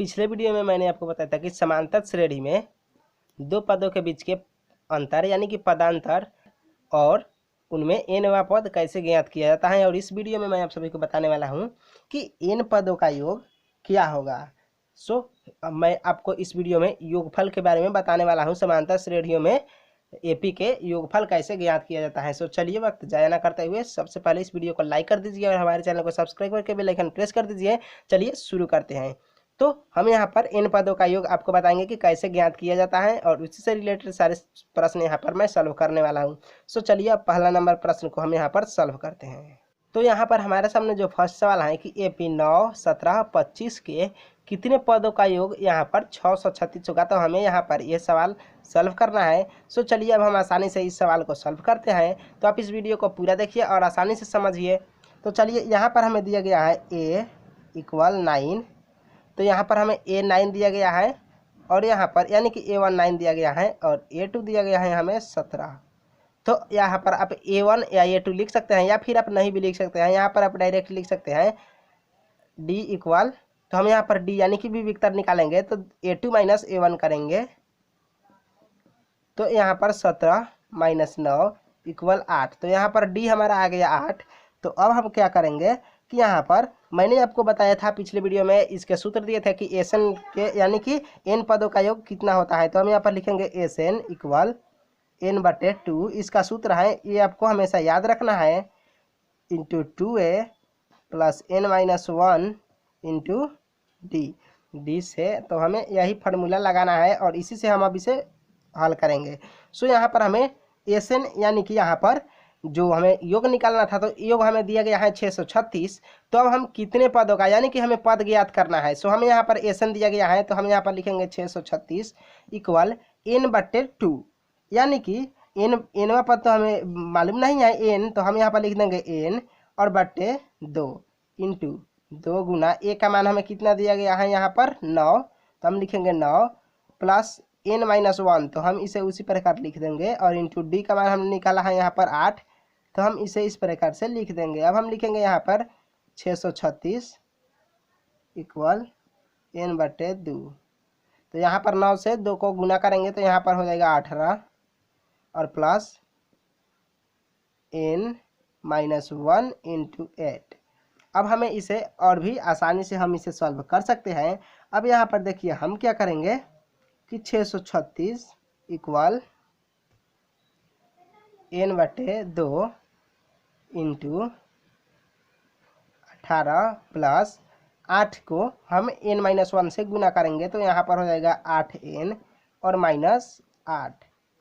पिछले वीडियो में मैंने आपको बताया था कि समांतर श्रेणी में दो पदों के बीच के अंतर यानी कि पदांतर और उनमें n वां पद कैसे ज्ञात किया जाता है। और इस वीडियो में मैं आप सभी को बताने वाला हूं कि n पदों का योग क्या होगा। मैं आपको इस वीडियो में योगफल के बारे में बताने वाला हूं। समांतर श्रेणियों में एपी के योगफल कैसे ज्ञात किया जाता है। चलिए वक्त जाया ना करते हुए सबसे पहले इस वीडियो को लाइक कर दीजिए और हमारे चैनल को सब्सक्राइब करके बेल आइकन प्रेस कर दीजिए। चलिए शुरू करते हैं। तो हम यहाँ पर इन पदों का योग आपको बताएंगे कि कैसे ज्ञात किया जाता है और उसी से रिलेटेड सारे प्रश्न यहाँ पर मैं सॉल्व करने वाला हूँ। चलिए अब पहला नंबर प्रश्न को हम यहाँ पर सॉल्व करते हैं। तो यहाँ पर हमारे सामने जो फर्स्ट सवाल है कि एपी 9, 17, 25 के कितने पदों का योग यहाँ पर 636 होगा। तो हमें यहाँ पर यह सवाल सॉल्व करना है। चलिए अब हम आसानी से इस सवाल को सॉल्व करते हैं। तो आप इस वीडियो को पूरा देखिए और आसानी से समझिए। तो चलिए यहाँ पर हमें दिया गया है a = 9। तो यहाँ पर हमें a9 दिया गया है और यहाँ पर यानी कि a1 9 दिया गया है और a2 दिया गया है हमें 17। तो यहाँ पर आप a1 या a2 लिख सकते हैं या फिर आप नहीं भी लिख सकते हैं। यहाँ पर आप डायरेक्ट लिख सकते हैं d = तो हम यहाँ पर d यानी कि विविक्तर निकालेंगे तो a2 - a1 करेंगे। तो यहाँ पर 17 - 9 = 8। तो यहाँ पर d हमारा आ गया 8। तो अब हम क्या करेंगे कि यहाँ पर मैंने आपको बताया था पिछले वीडियो में, इसके सूत्र दिए थे कि एसएन के यानी कि n पदों का योग कितना होता है। तो हम यहाँ पर लिखेंगे एसएन = n/2। इसका सूत्र है, ये आपको हमेशा याद रखना है, × 2a + n - 1 × d से। तो हमें यही फार्मूला लगाना है और इसी से हम अब इसे हल करेंगे। यहाँ पर हमें एसएन यानी कि यहाँ पर जो हमें योग निकालना था, तो योग हमें दिया गया है 636। तो अब हम कितने पदों का यानी कि हमें पद ज्ञात करना है। हमें यहाँ पर एसएन दिया गया है तो हम यहाँ पर लिखेंगे 636 = n/2 यानी कि nवां पद तो हमें मालूम नहीं है n, तो हम यहाँ पर लिख देंगे n और बट्टे 2 × 2 गुना a का मान हमें कितना दिया गया है यहाँ पर 9। तो हम लिखेंगे 9 + n - 1। तो हम इसे उसी प्रकार लिख देंगे और × d का मान हमने निकाला है यहाँ पर 8। तो हम इसे इस प्रकार से लिख देंगे। अब हम लिखेंगे यहाँ पर 636 = n/2। तो यहाँ पर 9 से 2 को गुना करेंगे तो यहाँ पर हो जाएगा 18 और प्लस n - 1 × 8। अब हमें इसे और भी आसानी से हम इसे सॉल्व कर सकते हैं। अब यहाँ पर देखिए हम क्या करेंगे कि 636 = n/2 × 18 प्लस 8 को हम n - 1 से गुना करेंगे तो यहाँ पर हो जाएगा 8n और -8।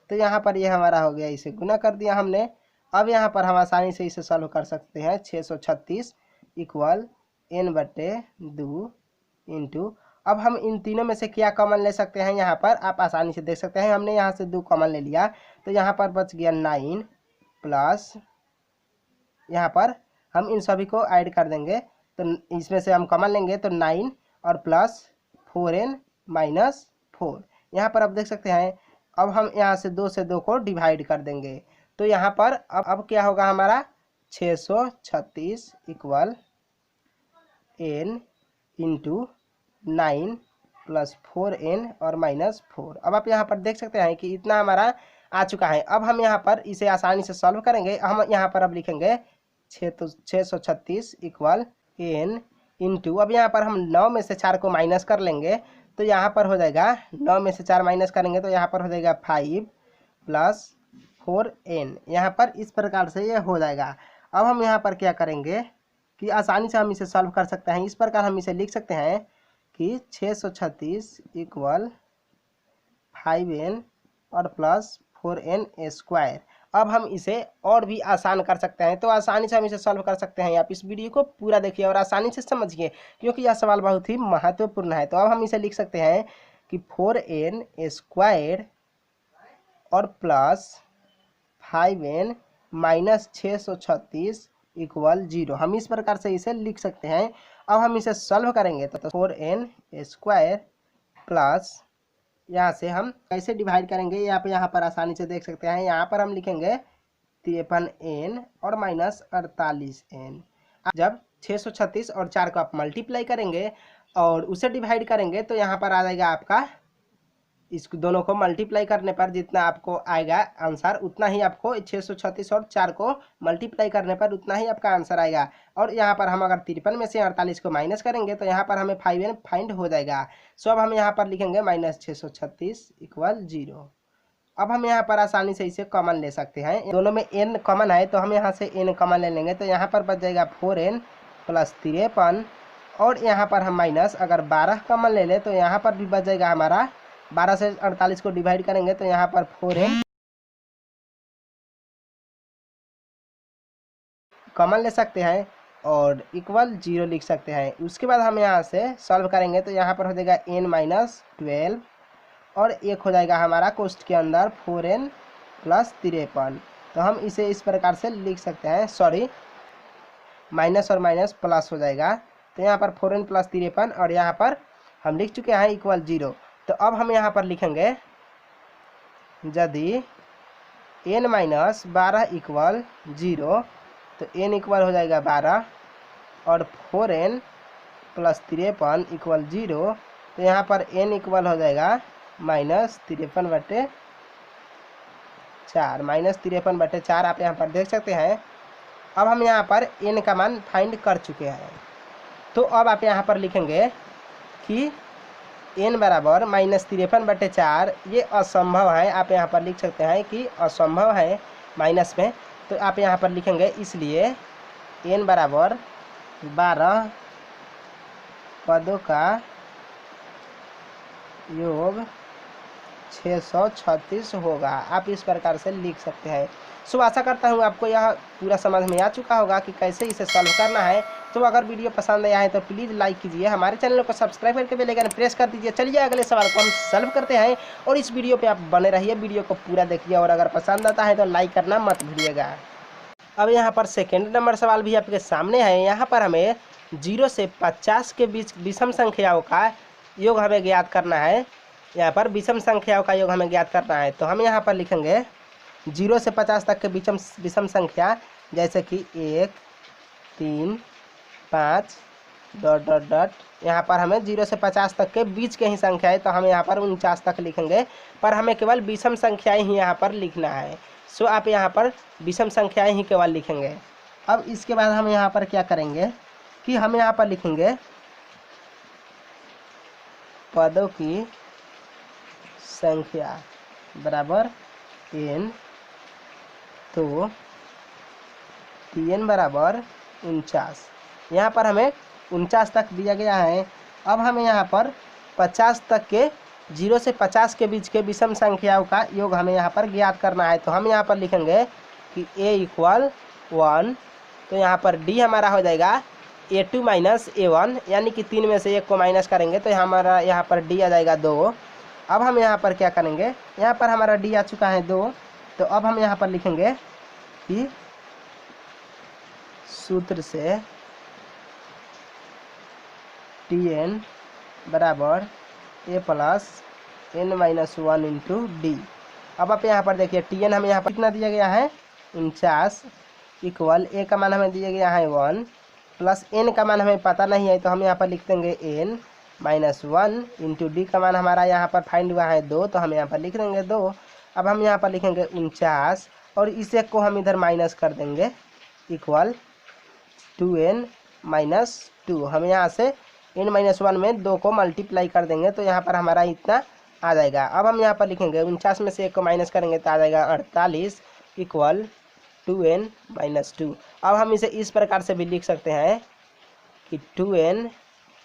तो यहाँ पर ये हमारा हो गया, इसे गुना कर दिया हमने। अब यहाँ पर हम आसानी से इसे सॉल्व कर सकते हैं। 636 = n/2 × अब हम इन तीनों में से क्या कॉमन ले सकते हैं, यहाँ पर आप आसानी से देख सकते हैं। हमने यहाँ से 2 कॉमन ले लिया तो यहाँ पर बच गया 9 प्लस यहाँ पर हम इन सभी को ऐड कर देंगे। तो इसमें से हम कॉमन लेंगे तो 9 और प्लस 4n - 4। यहाँ पर आप देख सकते हैं। अब हम यहाँ से 2 से 2 को डिवाइड कर देंगे तो यहाँ पर अब क्या होगा हमारा 636 = n × 9 + 4n और -4। अब आप यहाँ पर देख सकते हैं कि इतना हमारा आ चुका है। अब हम यहाँ पर इसे आसानी से सॉल्व करेंगे। हम यहाँ पर अब लिखेंगे 636 = n × अब यहाँ पर हम 9 में से 4 को माइनस कर लेंगे तो यहाँ पर हो जाएगा 9 में से 4 माइनस करेंगे तो यहाँ पर हो जाएगा 5 + 4n। यहाँ पर इस प्रकार से ये हो जाएगा। अब हम यहाँ पर क्या करेंगे कि आसानी से हम इसे सॉल्व कर सकते हैं। इस प्रकार हम इसे लिख सकते हैं कि 636 = 5n और प्लस 4n²। अब हम इसे और भी आसान कर सकते हैं। तो आसानी से हम इसे सॉल्व कर सकते हैं। आप इस वीडियो को पूरा देखिए और आसानी से समझिए क्योंकि यह सवाल बहुत ही महत्वपूर्ण है। तो अब हम इसे लिख सकते हैं कि 4n² और प्लस 5n - 636 = 0। हम इस प्रकार से इसे लिख सकते हैं। अब हम इसे सॉल्व करेंगे तो 4n² प्लस यहाँ से हम कैसे डिवाइड करेंगे ये आप यहाँ पर आसानी से देख सकते हैं। यहाँ पर हम लिखेंगे 53n और -48n। जब 636 और 4 को आप मल्टीप्लाई करेंगे और उसे डिवाइड करेंगे तो यहाँ पर आ जाएगा आपका, इस दोनों को मल्टीप्लाई करने पर जितना आपको आएगा आंसर उतना ही आपको 636 और 4 को मल्टीप्लाई करने पर उतना ही आपका आंसर आएगा। और यहाँ पर हम अगर 53 में से 48 को माइनस करेंगे तो यहाँ पर हमें 5n फाइंड हो जाएगा। सो अब हम यहाँ पर लिखेंगे -636 = 0। अब हम यहाँ पर आसानी से इसे कॉमन ले सकते हैं, दोनों में n कॉमन है तो हम यहाँ से n कॉमन ले लेंगे तो यहाँ पर बच जाएगा 4n + 53। और यहाँ पर हम माइनस अगर 12 कॉमन ले ले तो यहाँ पर भी बच जाएगा हमारा, 12 से 48 को डिवाइड करेंगे तो यहाँ पर 4n कॉमन ले सकते हैं और =0 लिख सकते हैं। उसके बाद हम यहाँ से सॉल्व करेंगे तो यहाँ पर हो जाएगा n - 12 और एक हो जाएगा हमारा कोष्ठ के अंदर 4n + 53। तो हम इसे इस प्रकार से लिख सकते हैं, सॉरी माइनस और माइनस प्लस हो जाएगा। तो यहाँ पर 4n + 53 और यहाँ पर हम लिख चुके हैं =0। तो अब हम यहाँ पर लिखेंगे यदि n - 12 = 0 तो n इक्वल हो जाएगा 12 और 4n + 53 = 0। तो यहाँ पर n इक्वल हो जाएगा -53/4 -53/4 आप यहाँ पर देख सकते हैं। अब हम यहाँ पर n का मान फाइंड कर चुके हैं। तो अब आप यहाँ पर लिखेंगे कि n बराबर -53/4 ये असंभव है। आप यहाँ पर लिख सकते हैं कि असंभव है माइनस में। तो आप यहाँ पर लिखेंगे इसलिए n बराबर 12 पदों का योग 636 होगा। आप इस प्रकार से लिख सकते हैं। सो आशा करता हूँ आपको यह पूरा समझ में आ चुका होगा कि कैसे इसे सॉल्व करना है। तो अगर वीडियो पसंद आया है तो प्लीज़ लाइक कीजिए, हमारे चैनल को सब्सक्राइब करके बेल आइकन प्रेस कर दीजिए। चलिए अगले सवाल को हम सॉल्व करते हैं और इस वीडियो पे आप बने रहिए, वीडियो को पूरा देखिए और अगर पसंद आता है तो लाइक करना मत भूलिएगा। अब यहाँ पर सेकेंड नंबर सवाल भी आपके सामने है। यहाँ पर हमें 0 से 50 के बीच विषम संख्याओं का योग हमें ज्ञात करना है। यहाँ पर विषम संख्याओं का योग हमें ज्ञात करना है। तो हम यहाँ पर लिखेंगे 0 से 50 तक के विषम संख्या, जैसे कि 1 3 5 ... यहाँ पर हमें 0 से 50 तक के बीच के ही संख्या है तो हम यहाँ पर 49 तक लिखेंगे, पर हमें केवल विषम संख्याएं ही यहाँ पर लिखना है। सो आप यहाँ पर विषम संख्याएं ही केवल लिखेंगे। अब इसके बाद हम यहाँ पर क्या करेंगे कि हम यहाँ पर लिखेंगे पदों की संख्या बराबर n। तो Tn बराबर 49। यहाँ पर हमें 49 तक दिया गया है। अब हमें यहाँ पर 50 तक के 0 से 50 के बीच के विषम संख्याओं का योग हमें यहाँ पर ज्ञात करना है। तो हम यहाँ पर लिखेंगे कि a = 1। तो यहाँ पर d हमारा हो जाएगा a2 - a1, यानी कि 3 में से 1 को माइनस करेंगे तो हमारा यहाँ पर d आ जाएगा 2। अब हम यहाँ पर क्या करेंगे, यहाँ पर हमारा d आ चुका है 2। तो अब हम यहाँ पर लिखेंगे कि सूत्र से Tn बराबर a + n - 1 × d। अब आप यहाँ पर देखिए Tn हमें यहाँ पर कितना दिया गया है 49 इक्वल a का मान हमें दिया गया है 1 प्लस n का मान हमें पता नहीं है तो हम यहाँ पर लिख देंगे n - 1 × d का मान हमारा यहाँ पर फाइंड हुआ है 2, तो हम यहाँ पर लिख देंगे 2। अब हम यहाँ पर लिखेंगे 49 और इसे को हम इधर माइनस कर देंगे इक्वल 2n - 2। हम यहाँ से n - 1 में 2 को मल्टीप्लाई कर देंगे तो यहाँ पर हमारा इतना आ जाएगा। अब हम यहाँ पर लिखेंगे 49 में से 1 को माइनस करेंगे तो आ जाएगा 48 इक्वल 2n - 2। अब हम इसे इस प्रकार से भी लिख सकते हैं कि 2n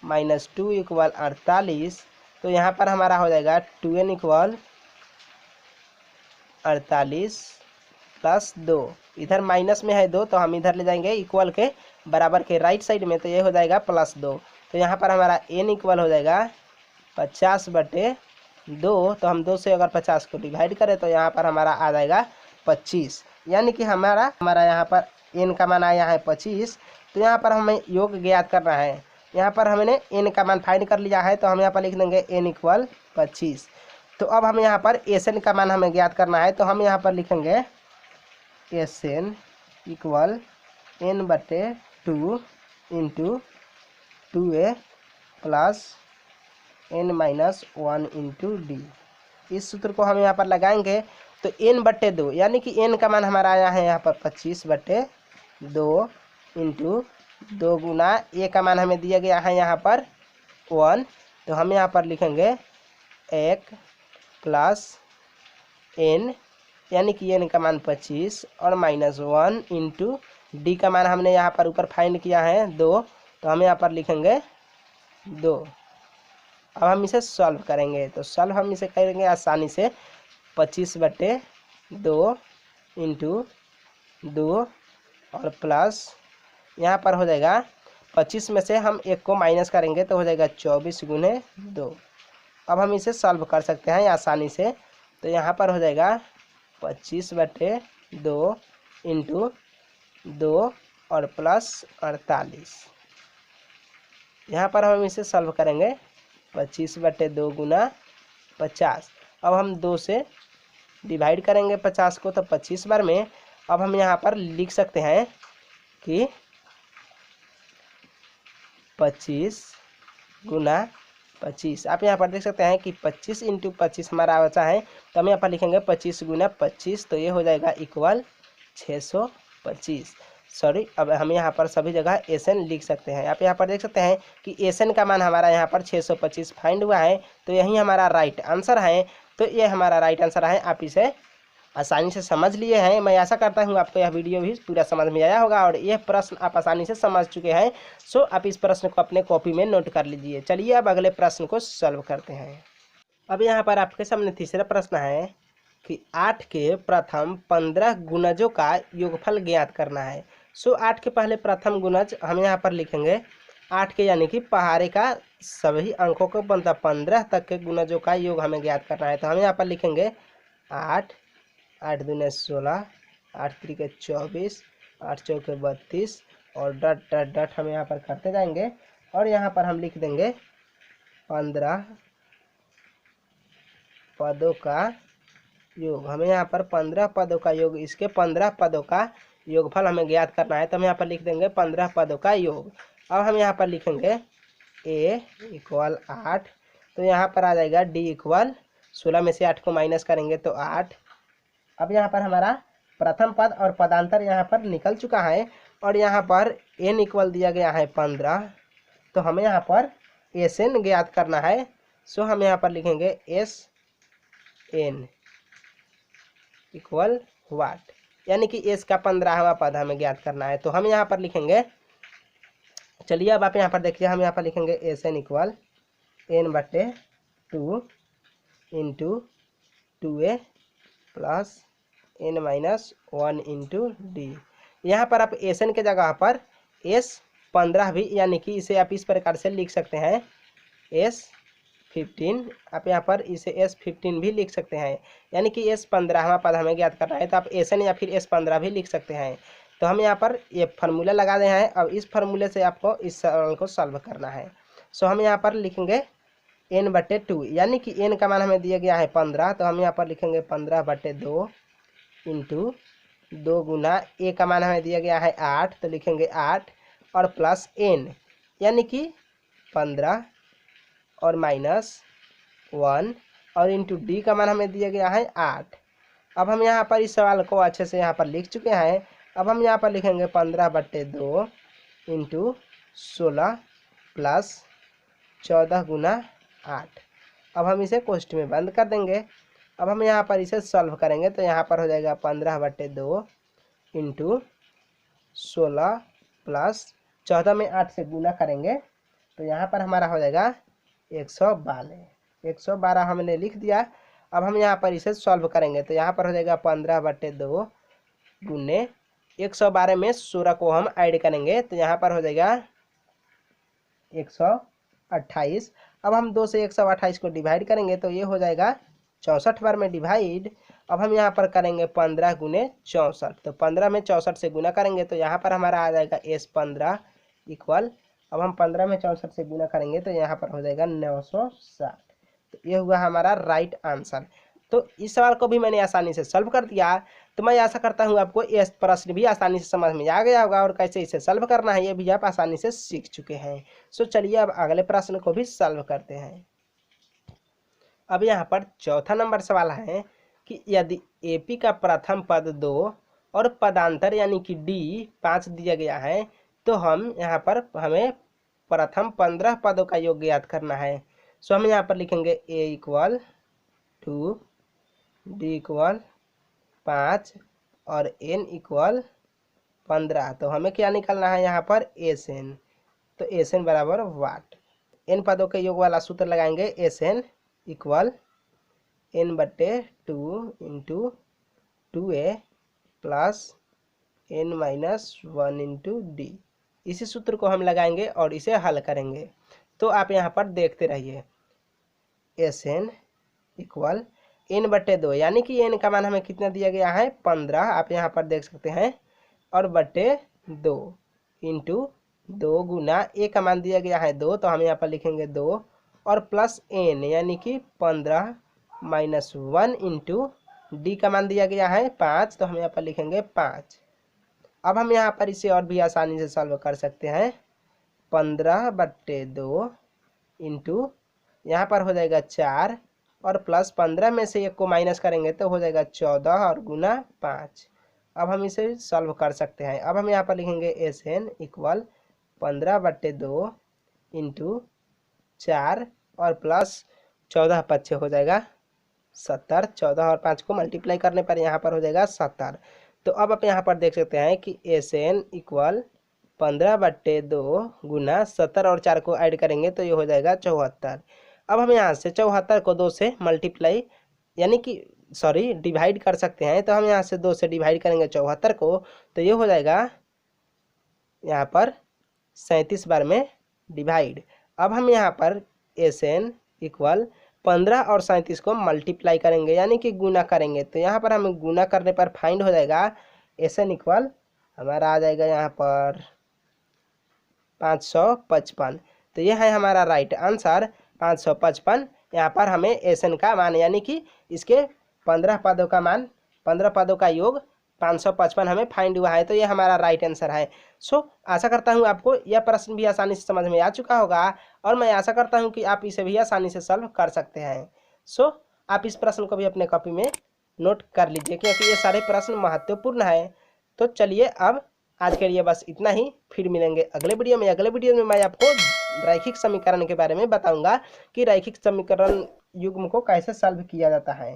- 2 इक्वल 48। तो यहाँ पर हमारा हो जाएगा 2n इक्वल 48 + 2। इधर माइनस में है 2 तो हम इधर ले जाएंगे इक्वल के बराबर के राइट साइड में, तो ये हो जाएगा +2। तो यहाँ पर हमारा n इक्वल हो जाएगा 50/2। तो हम 2 से अगर 50 को डिवाइड करें तो यहाँ पर हमारा आ जाएगा 25, यानी कि हमारा यहाँ पर n का मान आया है 25। तो यहाँ पर हमें योग ज्ञात करना है। यहाँ पर हमने n का मान फाइंड कर लिया है तो हम यहाँ पर लिख देंगे n इक्वल 25। तो अब हम यहाँ पर Sn का मान हमें ज्ञात करना है तो हम यहाँ पर लिखेंगे Sn equal n/2 × 2a plus n-1 into D. इस सूत्र को हम यहाँ पर लगाएंगे तो n/2 यानी कि n का मान हमारा आया है यहाँ पर 25/2 इंटू 2 गुना a का मान हमें दिया गया है यहाँ पर 1, तो हम यहाँ पर लिखेंगे 1 प्लस n यानी कि n का मान 25 और -1 इंटू डी का मान हमने यहाँ पर ऊपर फाइंड किया है 2, तो हम यहाँ पर लिखेंगे 2। अब हम इसे सॉल्व करेंगे, तो सॉल्व हम इसे करेंगे आसानी से 25/2 इंटू 2 और प्लस यहाँ पर हो जाएगा 25 में से हम 1 को माइनस करेंगे तो हो जाएगा 24 गुने 2। अब हम इसे सॉल्व कर सकते हैं आसानी से, तो यहाँ पर हो जाएगा 25/2 इंटू 2 और प्लस 48। यहाँ पर हम इसे सॉल्व करेंगे 25/2 गुना 50। अब हम 2 से डिवाइड करेंगे 50 को, तो 25 बार में अब हम यहाँ पर लिख सकते हैं कि 25 गुना 25। आप यहाँ पर देख सकते हैं कि 25 इंटू 25 हमारा बचा है, तो हम यहाँ पर लिखेंगे 25 गुना 25, तो ये हो जाएगा इक्वल 625। सॉरी, अब हम यहाँ पर सभी जगह एसएन लिख सकते हैं। आप यहाँ पर देख सकते हैं कि एसएन का मान हमारा यहाँ पर 625 फाइंड हुआ है, तो यही हमारा राइट आंसर है। तो ये हमारा राइट आंसर है। आप इसे आसानी से समझ लिए हैं। मैं आशा करता हूँ आपको यह वीडियो भी पूरा समझ में आया होगा और यह प्रश्न आप आसानी से समझ चुके हैं। सो आप इस प्रश्न को अपने कॉपी में नोट कर लीजिए। चलिए अब अगले प्रश्न को सॉल्व करते हैं। अब यहाँ पर आपके सामने तीसरा प्रश्न है कि 8 के प्रथम 15 गुणजों का योगफल ज्ञात करना है। सो 8 के पहले प्रथम गुणज हम यहाँ पर लिखेंगे 8 के यानी कि पहाड़े का सभी अंकों को बनता 15 तक के गुणजों का योग हमें ज्ञात करना है। तो हम यहाँ पर लिखेंगे 8, 8 दूने 16, 8 त्रिके 24, 8 चौके 32 और डट डट डट हम यहाँ पर करते जाएंगे और यहाँ पर हम लिख देंगे 15 पदों का योग। हमें यहाँ पर 15 पदों का योग, इसके 15 पदों का योगफल हमें ज्ञात करना है। तो हम यहाँ पर लिख देंगे 15 पदों का योग। अब हम यहाँ पर लिखेंगे a = 8, तो यहाँ पर आ जाएगा d = 16 में से 8 को माइनस करेंगे तो 8। अब यहाँ पर हमारा प्रथम पद और पदांतर यहाँ पर निकल चुका है और यहाँ पर n इक्वल दिया गया है 15, तो हमें यहाँ पर SN ज्ञात करना है। सो हम यहाँ पर लिखेंगे SN इक्वल वाट, यानी कि S का 15वां पद हमें ज्ञात करना है। तो हम यहाँ पर लिखेंगे, चलिए अब आप यहाँ पर देखिए, हम यहाँ पर लिखेंगे SN = n/2 into 2a plus n-1 into D. यहाँ पर आप SN के जगह पर S15 भी, यानी कि इसे आप इस प्रकार से लिख सकते हैं S15। आप यहाँ पर इसे S15 भी लिख सकते हैं, यानी कि S15वां पद हमें ज्ञात करना है। तो आप SN या फिर S15 भी लिख सकते हैं। तो हम यहाँ पर ये फार्मूला लगा दे हैं। अब इस फार्मूले से आपको इस सवाल को सॉल्व करना है। सो हम यहाँ पर लिखेंगे n/2, यानी कि n का मान हमें दिया गया है 15, तो हम यहाँ पर लिखेंगे 15/2 इंटू 2 गुना a का मान हमें दिया गया है 8, तो लिखेंगे 8 और प्लस n यानी कि 15 और -1 और इंटू d का मान हमें दिया गया है 8। अब हम यहाँ पर इस सवाल को अच्छे से यहाँ पर लिख चुके हैं। अब हम यहाँ पर लिखेंगे 15/2 इंटू 16 प्लस 14 गुना 8। अब हम इसे कोष्ठ में बंद कर देंगे। अब हम यहाँ पर इसे सॉल्व करेंगे तो यहाँ पर हो जाएगा 15/2 इंटू 16 प्लस 14 में 8 से गुना करेंगे तो यहाँ पर हमारा हो जाएगा 112 हमने लिख दिया। अब हम यहाँ पर इसे सॉल्व करेंगे तो यहाँ पर हो जाएगा 15/2 गुने 112 में 16 को हम ऐड करेंगे तो यहाँ पर हो जाएगा 128। अब हम 2 से 128 को डिवाइड करेंगे तो ये हो जाएगा 64 बार में डिवाइड। अब हम यहाँ पर करेंगे 15 गुने 64, तो 15 में 64 से गुना करेंगे तो यहाँ पर हमारा आ जाएगा S15 इक्वल, अब हम 15 में 64 से गुना करेंगे तो यहाँ पर हो जाएगा 960। तो ये हुआ हमारा राइट आंसर। तो इस सवाल को भी मैंने आसानी से सॉल्व कर दिया। तो मैं आशा करता हूँ आपको ये प्रश्न भी आसानी से समझ में आ गया होगा और कैसे इसे सॉल्व करना है ये भी आप आसानी से सीख चुके हैं। सो चलिए अब अगले प्रश्न को भी सॉल्व करते हैं। अब यहाँ पर चौथा नंबर सवाल है कि यदि एपी का प्रथम पद 2 और पदांतर यानी कि डी 5 दिया गया है तो हम यहाँ पर हमें प्रथम 15 पदों का योग ज्ञात करना है। सो हम यहाँ पर लिखेंगे ए इक्वल 2, डी इक्वल 5 और एन इक्वल 15। तो हमें क्या निकालना है यहाँ पर एस एन। तो एस एन बराबर वाट, एन पदों के योग वाला सूत्र लगाएंगे एस एन इक्वल एन बटे 2 into 2a plus N minus 1 into D. इसी सूत्र को हम लगाएंगे और इसे हल करेंगे। तो आप यहाँ पर देखते रहिए। एस एन इक्वल एन बटे 2 यानी कि एन का मान हमें कितना दिया गया है 15, आप यहाँ पर देख सकते हैं, और बटे 2 इंटू 2 गुना ए का मान दिया गया है 2 तो हम यहाँ पर लिखेंगे 2 और प्लस एन यानी कि 15 माइनस 1 इंटू डी का मान दिया गया है 5 तो हम यहाँ पर लिखेंगे 5। अब हम यहाँ पर इसे और भी आसानी से सॉल्व कर सकते हैं। 15 बटे 2 इंटू यहाँ पर हो जाएगा 4 और प्लस 15 में से 1 को माइनस करेंगे तो हो जाएगा 14 और गुना 5। अब हम इसे सॉल्व कर सकते हैं। अब हम यहाँ पर लिखेंगे एस एन इक्वल 15 बटे 2 इंटू 4 और प्लस 14 पच्चे हो जाएगा 70, 14 और 5 को मल्टीप्लाई करने पर यहाँ पर हो जाएगा 70। तो अब आप यहाँ पर देख सकते हैं कि एस एन इक्वल 15 बटे 2 गुना 70 और 4 को ऐड करेंगे तो ये हो जाएगा 74। अब हम यहाँ से 74 को 2 से मल्टीप्लाई यानी कि डिवाइड कर सकते हैं। तो हम यहाँ से 2 से डिवाइड करेंगे 74 को तो ये हो जाएगा यहाँ पर 37 बार में डिवाइड। अब हम यहाँ पर एस एन इक्वल 15 और 37 को मल्टीप्लाई करेंगे यानी कि गुना करेंगे। तो यहाँ पर हमें गुना करने पर फाइंड हो जाएगा एस एन इक्वल हमारा आ जाएगा यहाँ पर 555। तो यह है हमारा राइट आंसर 555। यहाँ पर हमें एस एन का मान यानी कि इसके 15 पदों का मान 15 पदों का योग 555 हमें फाइंड हुआ है। तो ये हमारा राइट आंसर है। सो आशा करता हूँ आपको यह प्रश्न भी आसानी से समझ में आ चुका होगा और मैं आशा करता हूँ कि आप इसे भी आसानी से सॉल्व कर सकते हैं। सो आप इस प्रश्न को भी अपने कॉपी में नोट कर लीजिए क्योंकि ये सारे प्रश्न महत्वपूर्ण है। तो चलिए अब आज के लिए बस इतना ही, फिर मिलेंगे अगले वीडियो में। अगले वीडियो में मैं आपको रैखिक समीकरण के बारे में बताऊंगा कि रैखिक समीकरण युग्म को कैसे सॉल्व किया जाता है।